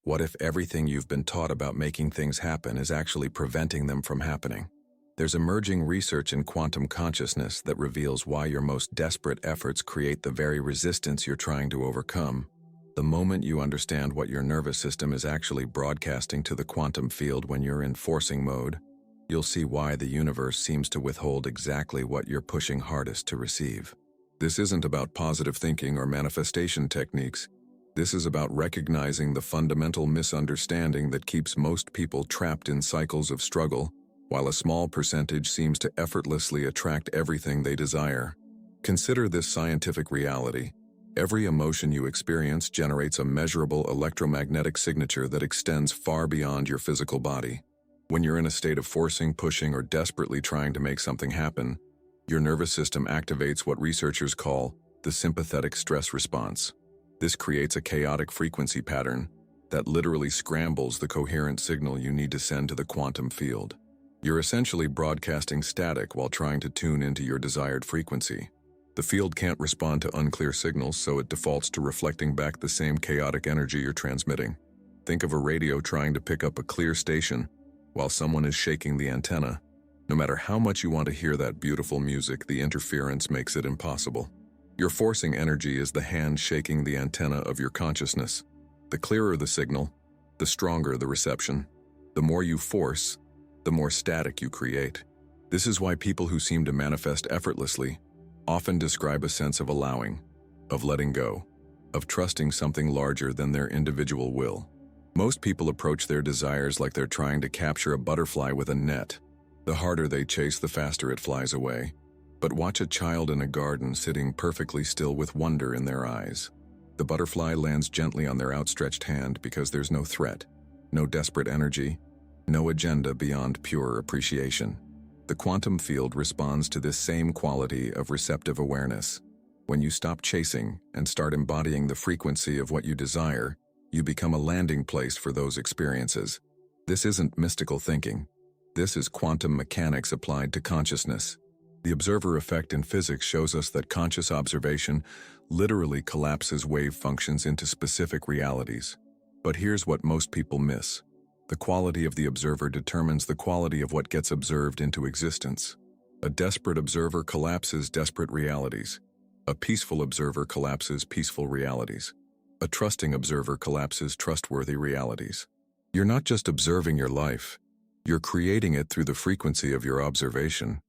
What if everything you've been taught about making things happen is actually preventing them from happening? There's emerging research in quantum consciousness that reveals why your most desperate efforts create the very resistance you're trying to overcome. The moment you understand what your nervous system is actually broadcasting to the quantum field when you're in forcing mode, you'll see why the universe seems to withhold exactly what you're pushing hardest to receive. This isn't about positive thinking or manifestation techniques. This is about recognizing the fundamental misunderstanding that keeps most people trapped in cycles of struggle, while a small percentage seems to effortlessly attract everything they desire. Consider this scientific reality. Every emotion you experience generates a measurable electromagnetic signature that extends far beyond your physical body. When you're in a state of forcing, pushing, or desperately trying to make something happen, your nervous system activates what researchers call the sympathetic stress response. This creates a chaotic frequency pattern that literally scrambles the coherent signal you need to send to the quantum field. You're essentially broadcasting static while trying to tune into your desired frequency. The field can't respond to unclear signals, so it defaults to reflecting back the same chaotic energy you're transmitting. Think of a radio trying to pick up a clear station while someone is shaking the antenna. No matter how much you want to hear that beautiful music, the interference makes it impossible. Your forcing energy is the hand shaking the antenna of your consciousness. The clearer the signal, the stronger the reception. The more you force, the more static you create. This is why people who seem to manifest effortlessly often describe a sense of allowing, of letting go, of trusting something larger than their individual will. Most people approach their desires like they're trying to capture a butterfly with a net. The harder they chase, the faster it flies away. But watch a child in a garden sitting perfectly still with wonder in their eyes. The butterfly lands gently on their outstretched hand because there's no threat, no desperate energy, no agenda beyond pure appreciation. The quantum field responds to this same quality of receptive awareness. When you stop chasing and start embodying the frequency of what you desire, you become a landing place for those experiences. This isn't mystical thinking. This is quantum mechanics applied to consciousness. The observer effect in physics shows us that conscious observation literally collapses wave functions into specific realities. But here's what most people miss. The quality of the observer determines the quality of what gets observed into existence. A desperate observer collapses desperate realities. A peaceful observer collapses peaceful realities. A trusting observer collapses trustworthy realities. You're not just observing your life, you're creating it through the frequency of your observation.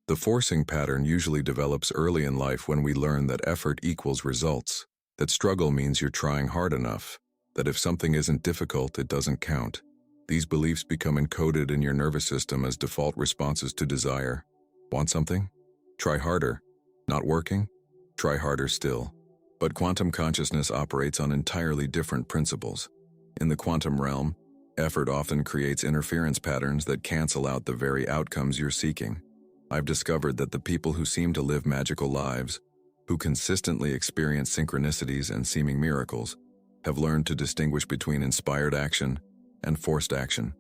The forcing pattern usually develops early in life when we learn that effort equals results, that struggle means you're trying hard enough, that if something isn't difficult, it doesn't count. These beliefs become encoded in your nervous system as default responses to desire. Want something? Try harder. Not working? Try harder still. But quantum consciousness operates on entirely different principles. In the quantum realm, effort often creates interference patterns that cancel out the very outcomes you're seeking. I've discovered that the people who seem to live magical lives, who consistently experience synchronicities and seeming miracles, have learned to distinguish between inspired action and forced action.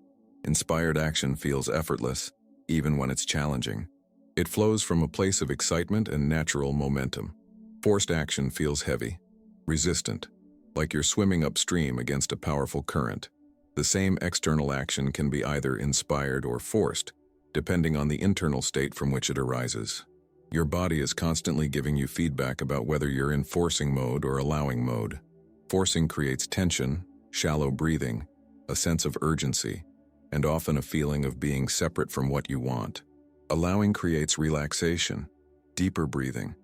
Inspired action feels effortless, even when it's challenging. It flows from a place of excitement and natural momentum. Forced action feels heavy, resistant, like you're swimming upstream against a powerful current. The same external action can be either inspired or forced, depending on the internal state from which it arises. Your body is constantly giving you feedback about whether you're in forcing mode or allowing mode. Forcing creates tension, shallow breathing, a sense of urgency, and often a feeling of being separate from what you want. Allowing creates relaxation, deeper breathing,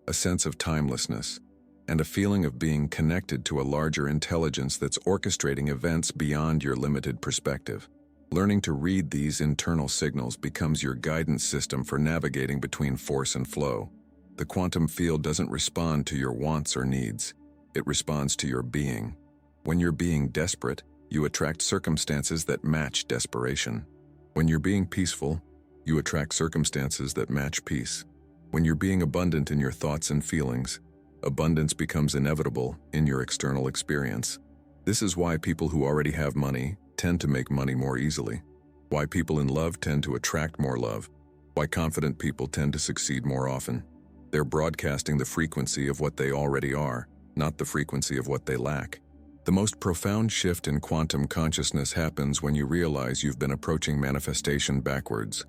a sense of timelessness, and a feeling of being connected to a larger intelligence that's orchestrating events beyond your limited perspective. Learning to read these internal signals becomes your guidance system for navigating between force and flow. The quantum field doesn't respond to your wants or needs. It responds to your being. When you're being desperate, you attract circumstances that match desperation. When you're being peaceful, you attract circumstances that match peace. When you're being abundant in your thoughts and feelings, abundance becomes inevitable in your external experience. This is why people who already have money tend to make money more easily. Why people in love tend to attract more love. Why confident people tend to succeed more often. They're broadcasting the frequency of what they already are, not the frequency of what they lack. The most profound shift in quantum consciousness happens when you realize you've been approaching manifestation backwards.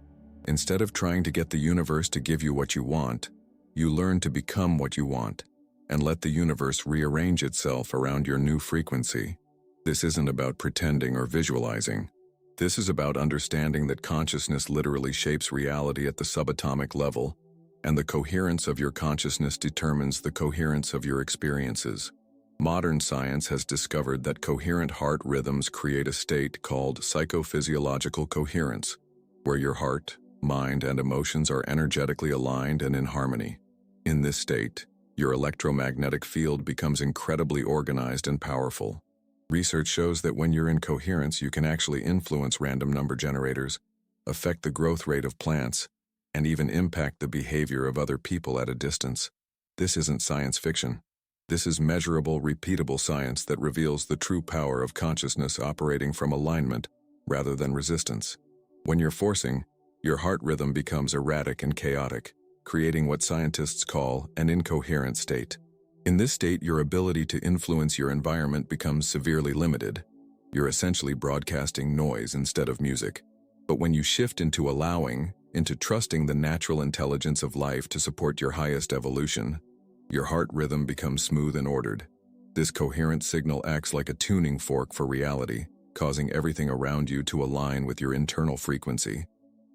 Instead of trying to get the universe to give you what you want, you learn to become what you want, and let the universe rearrange itself around your new frequency. This isn't about pretending or visualizing. This is about understanding that consciousness literally shapes reality at the subatomic level, and the coherence of your consciousness determines the coherence of your experiences. Modern science has discovered that coherent heart rhythms create a state called psychophysiological coherence, where your heart, mind, and emotions are energetically aligned and in harmony. In this state, your electromagnetic field becomes incredibly organized and powerful. Research shows that when you're in coherence, you can actually influence random number generators, affect the growth rate of plants, and even impact the behavior of other people at a distance. This isn't science fiction. This is measurable, repeatable science that reveals the true power of consciousness operating from alignment rather than resistance. When you're forcing, your heart rhythm becomes erratic and chaotic, creating what scientists call an incoherent state. In this state, your ability to influence your environment becomes severely limited. You're essentially broadcasting noise instead of music. But when you shift into allowing, into trusting the natural intelligence of life to support your highest evolution, your heart rhythm becomes smooth and ordered. This coherent signal acts like a tuning fork for reality, causing everything around you to align with your internal frequency.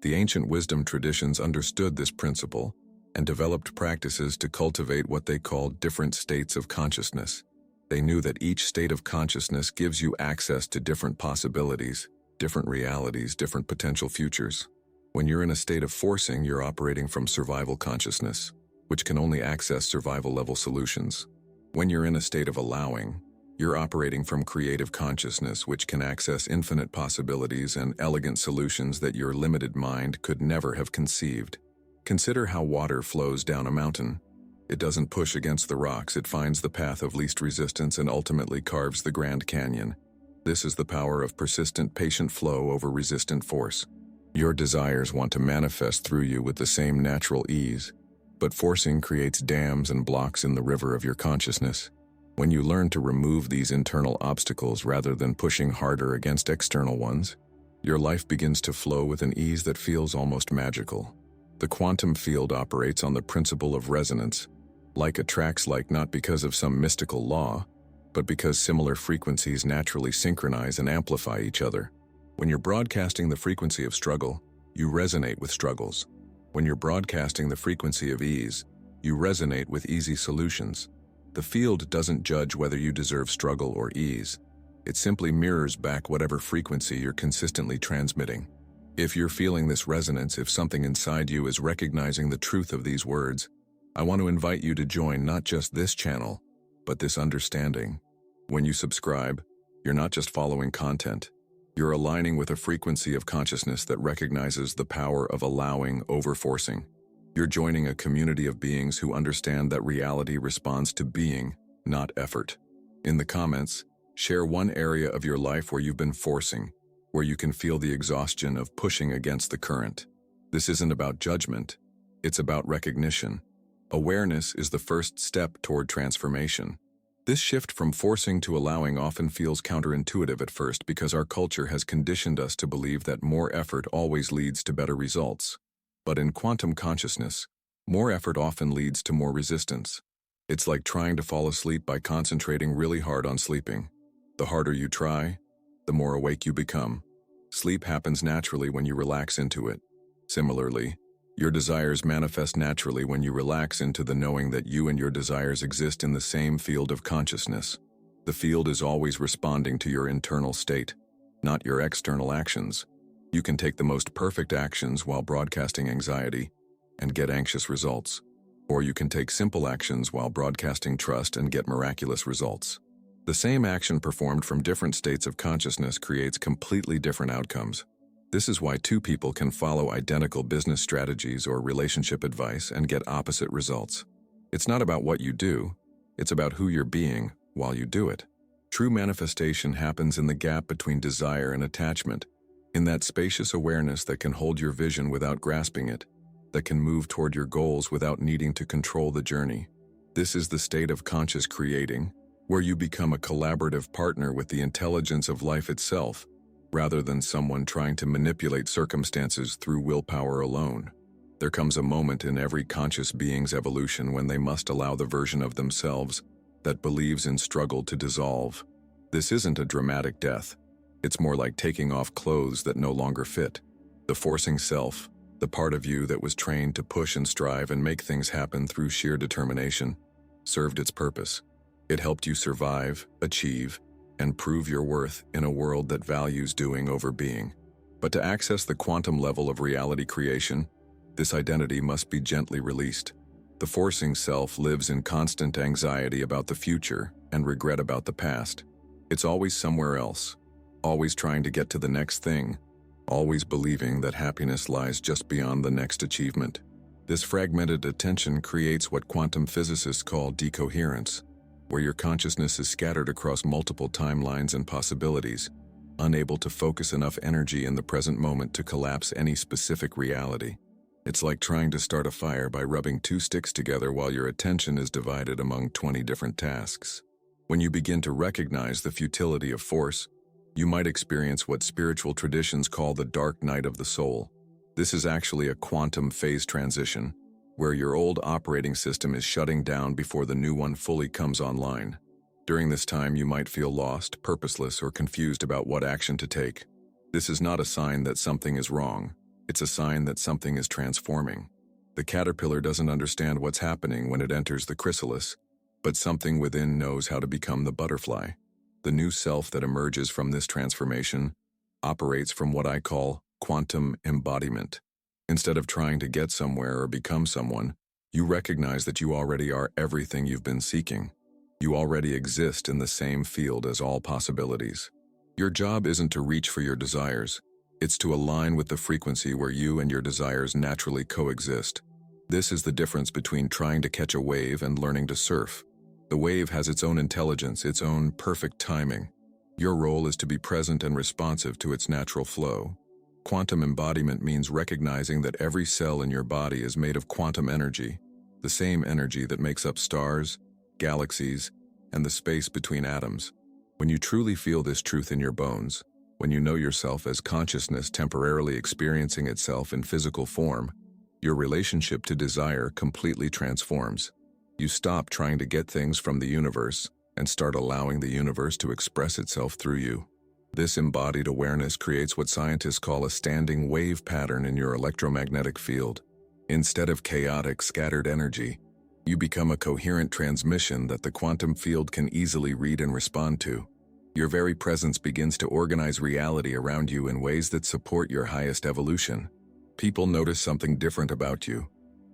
The ancient wisdom traditions understood this principle and developed practices to cultivate what they called different states of consciousness. They knew that each state of consciousness gives you access to different possibilities, different realities, different potential futures. When you're in a state of forcing, you're operating from survival consciousness, which can only access survival-level solutions. When you're in a state of allowing, you're operating from creative consciousness, which can access infinite possibilities and elegant solutions that your limited mind could never have conceived. Consider how water flows down a mountain. It doesn't push against the rocks, it finds the path of least resistance and ultimately carves the Grand Canyon. This is the power of persistent, patient flow over resistant force. Your desires want to manifest through you with the same natural ease, but forcing creates dams and blocks in the river of your consciousness. When you learn to remove these internal obstacles rather than pushing harder against external ones, your life begins to flow with an ease that feels almost magical. The quantum field operates on the principle of resonance. Like attracts like, not because of some mystical law, but because similar frequencies naturally synchronize and amplify each other. When you're broadcasting the frequency of struggle, you resonate with struggles. When you're broadcasting the frequency of ease, you resonate with easy solutions. The field doesn't judge whether you deserve struggle or ease. It simply mirrors back whatever frequency you're consistently transmitting. If you're feeling this resonance, if something inside you is recognizing the truth of these words, I want to invite you to join not just this channel, but this understanding. When you subscribe, you're not just following content. You're aligning with a frequency of consciousness that recognizes the power of allowing over forcing. You're joining a community of beings who understand that reality responds to being, not effort. In the comments, share one area of your life where you've been forcing, where you can feel the exhaustion of pushing against the current. This isn't about judgment, it's about recognition. Awareness is the first step toward transformation. This shift from forcing to allowing often feels counterintuitive at first because our culture has conditioned us to believe that more effort always leads to better results. But in quantum consciousness, more effort often leads to more resistance. It's like trying to fall asleep by concentrating really hard on sleeping. The harder you try, the more awake you become. Sleep happens naturally when you relax into it. Similarly, your desires manifest naturally when you relax into the knowing that you and your desires exist in the same field of consciousness. The field is always responding to your internal state, not your external actions. You can take the most perfect actions while broadcasting anxiety and get anxious results. Or you can take simple actions while broadcasting trust and get miraculous results. The same action performed from different states of consciousness creates completely different outcomes. This is why two people can follow identical business strategies or relationship advice and get opposite results. It's not about what you do, it's about who you're being while you do it. True manifestation happens in the gap between desire and attachment, in that spacious awareness that can hold your vision without grasping it, that can move toward your goals without needing to control the journey. This is the state of conscious creating, where you become a collaborative partner with the intelligence of life itself, rather than someone trying to manipulate circumstances through willpower alone. There comes a moment in every conscious being's evolution when they must allow the version of themselves that believes in struggle to dissolve. This isn't a dramatic death. It's more like taking off clothes that no longer fit. The forcing self, the part of you that was trained to push and strive and make things happen through sheer determination, served its purpose. It helped you survive, achieve, and prove your worth in a world that values doing over being. But to access the quantum level of reality creation, this identity must be gently released. The forcing self lives in constant anxiety about the future and regret about the past. It's always somewhere else, always trying to get to the next thing, always believing that happiness lies just beyond the next achievement. This fragmented attention creates what quantum physicists call decoherence, where your consciousness is scattered across multiple timelines and possibilities, unable to focus enough energy in the present moment to collapse any specific reality. It's like trying to start a fire by rubbing two sticks together while your attention is divided among 20 different tasks. When you begin to recognize the futility of force, you might experience what spiritual traditions call the dark night of the soul. This is actually a quantum phase transition, where your old operating system is shutting down before the new one fully comes online. During this time, you might feel lost, purposeless, or confused about what action to take. This is not a sign that something is wrong. It's a sign that something is transforming. The caterpillar doesn't understand what's happening when it enters the chrysalis, but something within knows how to become the butterfly. The new self that emerges from this transformation operates from what I call quantum embodiment. Instead of trying to get somewhere or become someone, you recognize that you already are everything you've been seeking. You already exist in the same field as all possibilities. Your job isn't to reach for your desires. It's to align with the frequency where you and your desires naturally coexist. This is the difference between trying to catch a wave and learning to surf. The wave has its own intelligence, its own perfect timing. Your role is to be present and responsive to its natural flow. Quantum embodiment means recognizing that every cell in your body is made of quantum energy, the same energy that makes up stars, galaxies, and the space between atoms. When you truly feel this truth in your bones, when you know yourself as consciousness temporarily experiencing itself in physical form, your relationship to desire completely transforms. You stop trying to get things from the universe and start allowing the universe to express itself through you. This embodied awareness creates what scientists call a standing wave pattern in your electromagnetic field. Instead of chaotic, scattered energy, you become a coherent transmission that the quantum field can easily read and respond to. Your very presence begins to organize reality around you in ways that support your highest evolution. People notice something different about you.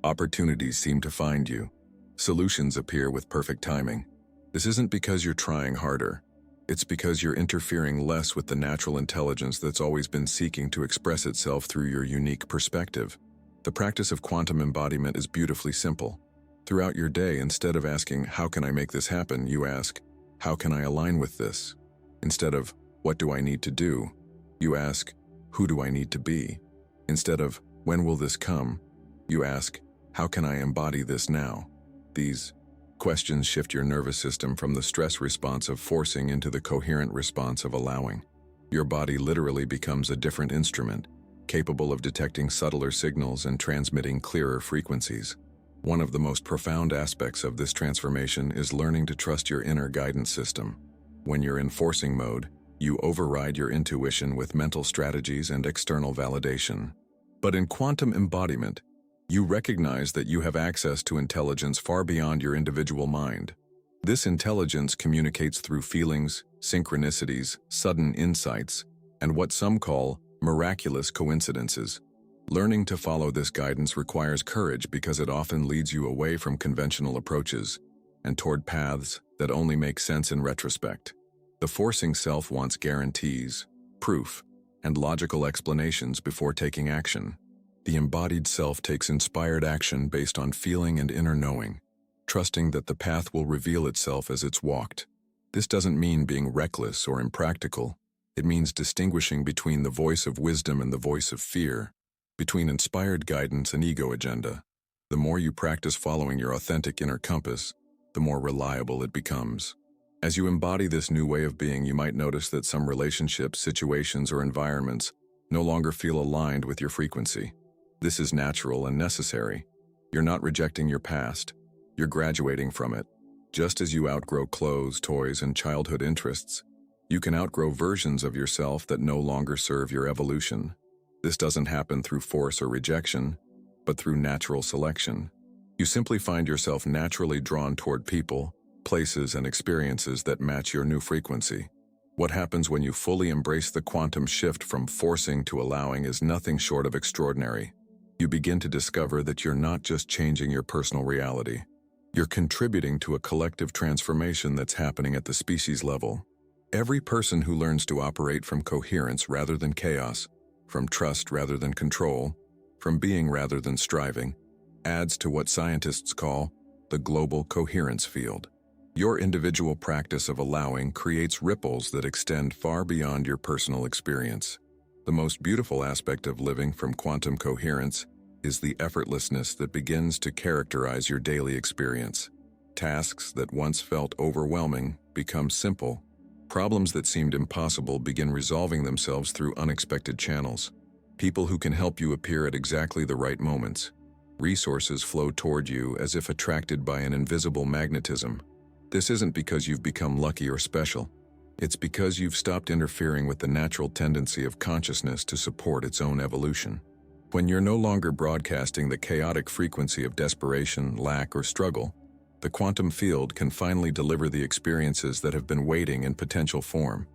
Opportunities seem to find you. Solutions appear with perfect timing. This isn't because you're trying harder. It's because you're interfering less with the natural intelligence that's always been seeking to express itself through your unique perspective. The practice of quantum embodiment is beautifully simple. Throughout your day, instead of asking, "How can I make this happen?" you ask, "How can I align with this?" Instead of, "What do I need to do?" you ask, "Who do I need to be?" Instead of, "When will this come?" you ask, "How can I embody this now?" These questions shift your nervous system from the stress response of forcing into the coherent response of allowing. Your body literally becomes a different instrument, capable of detecting subtler signals and transmitting clearer frequencies. One of the most profound aspects of this transformation is learning to trust your inner guidance system. When you're in forcing mode, you override your intuition with mental strategies and external validation. But in quantum embodiment, you recognize that you have access to intelligence far beyond your individual mind. This intelligence communicates through feelings, synchronicities, sudden insights, and what some call miraculous coincidences. Learning to follow this guidance requires courage because it often leads you away from conventional approaches and toward paths that only make sense in retrospect. The forcing self wants guarantees, proof, and logical explanations before taking action. The embodied self takes inspired action based on feeling and inner knowing, trusting that the path will reveal itself as it's walked. This doesn't mean being reckless or impractical. It means distinguishing between the voice of wisdom and the voice of fear, between inspired guidance and ego agenda. The more you practice following your authentic inner compass, the more reliable it becomes. As you embody this new way of being, you might notice that some relationships, situations, or environments no longer feel aligned with your frequency. This is natural and necessary. You're not rejecting your past. You're graduating from it. Just as you outgrow clothes, toys, and childhood interests, you can outgrow versions of yourself that no longer serve your evolution. This doesn't happen through force or rejection, but through natural selection. You simply find yourself naturally drawn toward people, places, and experiences that match your new frequency. What happens when you fully embrace the quantum shift from forcing to allowing is nothing short of extraordinary. You begin to discover that you're not just changing your personal reality. You're contributing to a collective transformation that's happening at the species level. Every person who learns to operate from coherence rather than chaos, from trust rather than control, from being rather than striving, adds to what scientists call the global coherence field. Your individual practice of allowing creates ripples that extend far beyond your personal experience. The most beautiful aspect of living from quantum coherence is the effortlessness that begins to characterize your daily experience. Tasks that once felt overwhelming become simple. Problems that seemed impossible begin resolving themselves through unexpected channels. People who can help you appear at exactly the right moments. Resources flow toward you as if attracted by an invisible magnetism. This isn't because you've become lucky or special. It's because you've stopped interfering with the natural tendency of consciousness to support its own evolution. When you're no longer broadcasting the chaotic frequency of desperation, lack, or struggle, the quantum field can finally deliver the experiences that have been waiting in potential form.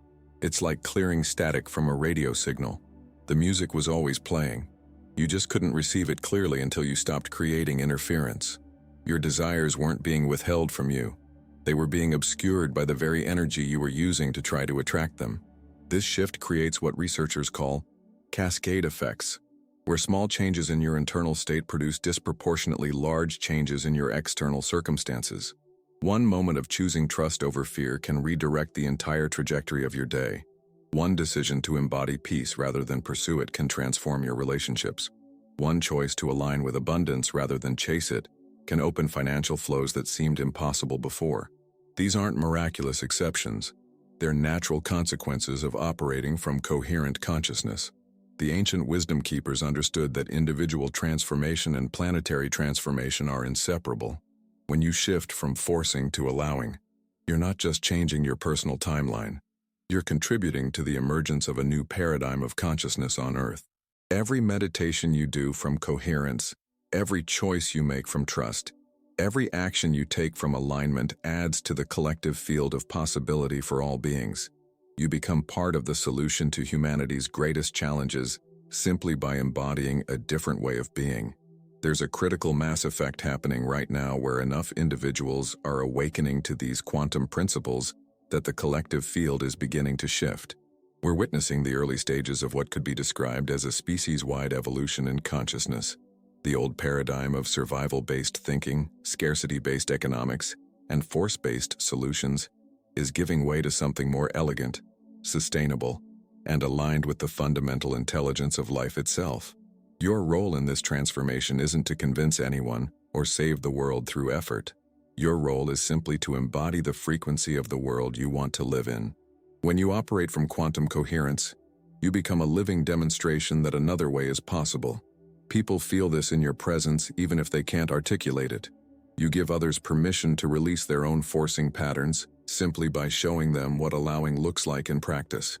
It's like clearing static from a radio signal. The music was always playing. You just couldn't receive it clearly until you stopped creating interference. Your desires weren't being withheld from you. They were being obscured by the very energy you were using to try to attract them. This shift creates what researchers call cascade effects, where small changes in your internal state produce disproportionately large changes in your external circumstances. One moment of choosing trust over fear can redirect the entire trajectory of your day. One decision to embody peace rather than pursue it can transform your relationships. One choice to align with abundance rather than chase it can open financial flows that seemed impossible before. These aren't miraculous exceptions. They're natural consequences of operating from coherent consciousness. The ancient wisdom keepers understood that individual transformation and planetary transformation are inseparable. When you shift from forcing to allowing, you're not just changing your personal timeline. You're contributing to the emergence of a new paradigm of consciousness on Earth. Every meditation you do from coherence, every choice you make from trust, every action you take from alignment adds to the collective field of possibility for all beings. You become part of the solution to humanity's greatest challenges simply by embodying a different way of being. There's a critical mass effect happening right now where enough individuals are awakening to these quantum principles that the collective field is beginning to shift. We're witnessing the early stages of what could be described as a species-wide evolution in consciousness. The old paradigm of survival-based thinking, scarcity-based economics, and force-based solutions is giving way to something more elegant, sustainable, and aligned with the fundamental intelligence of life itself. Your role in this transformation isn't to convince anyone or save the world through effort. Your role is simply to embody the frequency of the world you want to live in. When you operate from quantum coherence, you become a living demonstration that another way is possible. People feel this in your presence even if they can't articulate it. You give others permission to release their own forcing patterns simply by showing them what allowing looks like in practice.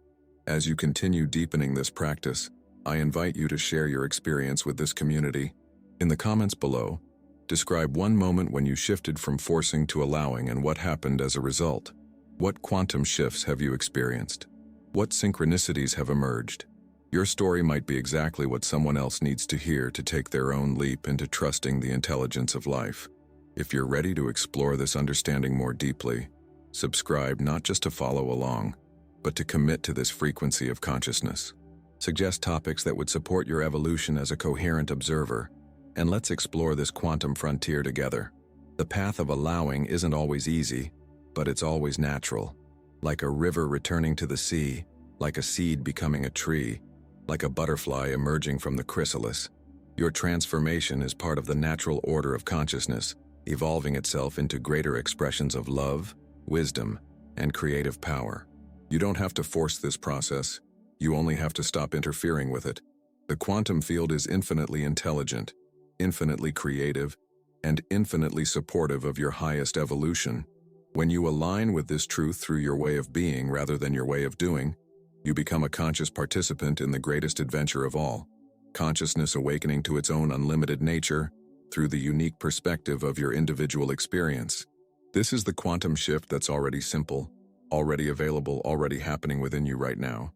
As you continue deepening this practice, I invite you to share your experience with this community. In the comments below, describe one moment when you shifted from forcing to allowing and what happened as a result. What quantum shifts have you experienced? What synchronicities have emerged? Your story might be exactly what someone else needs to hear to take their own leap into trusting the intelligence of life. If you're ready to explore this understanding more deeply, subscribe not just to follow along, but to commit to this frequency of consciousness. Suggest topics that would support your evolution as a coherent observer, and let's explore this quantum frontier together. The path of allowing isn't always easy, but it's always natural. Like a river returning to the sea, like a seed becoming a tree, like a butterfly emerging from the chrysalis. Your transformation is part of the natural order of consciousness, evolving itself into greater expressions of love, wisdom, and creative power. You don't have to force this process. You only have to stop interfering with it. The quantum field is infinitely intelligent, infinitely creative, and infinitely supportive of your highest evolution. When you align with this truth through your way of being rather than your way of doing, you become a conscious participant in the greatest adventure of all, consciousness awakening to its own unlimited nature through the unique perspective of your individual experience. This is the quantum shift that's already simple, already available, already happening within you right now.